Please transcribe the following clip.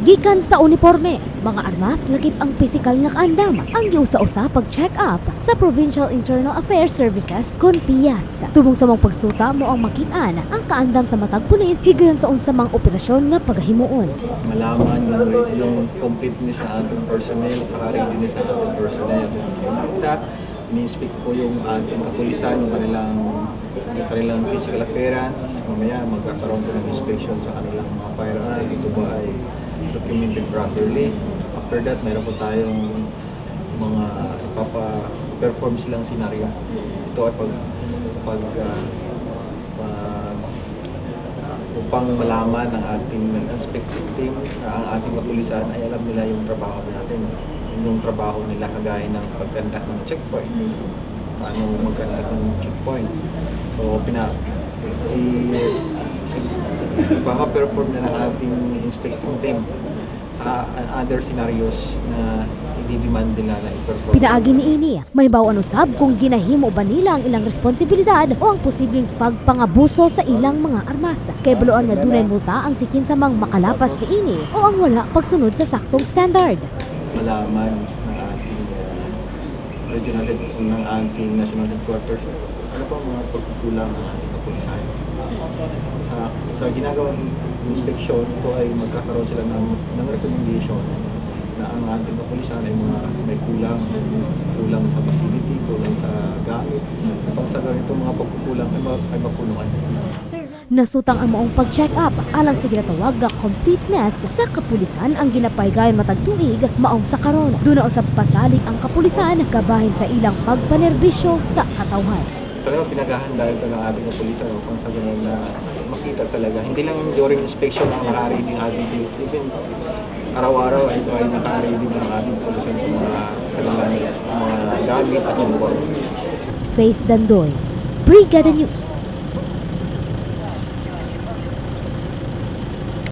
Gikan sa uniforme, mga armas lakip ang pisikal nga kaandam ang giusa-usa pag-check up sa Provincial Internal Affairs Services kon PIAS. Tubong sa mga pagsuta mo ang makitaan ang kaandam sa matag pulis higayon sa unsa mang operasyon nga paghimuon. Malaman yung completeness sa ating personnel, sa readiness sa ating personnel. Ni-inspect po yung ating kapulisan, yung kanilang physical appearance. Mamaya magkakaroon po ng inspection sa kanilang mga firearms. Ito ba ay documented properly. After that, meron po tayong mga perform silang scenario. Ito ay upang malaman ng ating inspecting team, ang ating kapulisan ay alam nila yung trabaho natin. Yung trabaho nila kagaya ng pagkandak ng checkpoint. Paano magkandak ng checkpoint. So, perform na ng ating inspecting team sa other scenarios na i-demand nila na i-perform. Pinaagi ni ini, may bawaan usab kung ginahimo ba nila ang ilang responsibilidad o ang posibleng pagpangabuso sa ilang mga armas. Kay buluan nga dunay multa ang sikin sa mga makalapas ni ini o ang wala pagsunod sa saktong standard. Malaman ng ating regional ng ating national headquarters ano pa mga pagkukulang ng ating kapulisan. Sa ginagawang inspeksyon, ito ay magkakaroon sila ng recommendation na ang ating kapulisan ay may kulang sa facility, kulang sa gamit. Kapag sa ganitong mga pagkukulang ay mapunuan. Nasutang ang maong pag-check up alang sa ginatawag nga completeness sa kapulisan ang ginapaygayon matag tuig maong sa karon. Duna usab pasalig ang kapulisan kabahin sa ilang pagpanerbisyo sa katawhan. Talagang pinaghahanda ito ng ating kapulisan upang sa ganun na makita talaga. Hindi lang during inspection ang naka-ready ng ating police. Even araw-araw ito ay naka-ready ng ating kapulisan sa mga kanilang mga gamit at uniform. Faith Dandoy, Brigada News.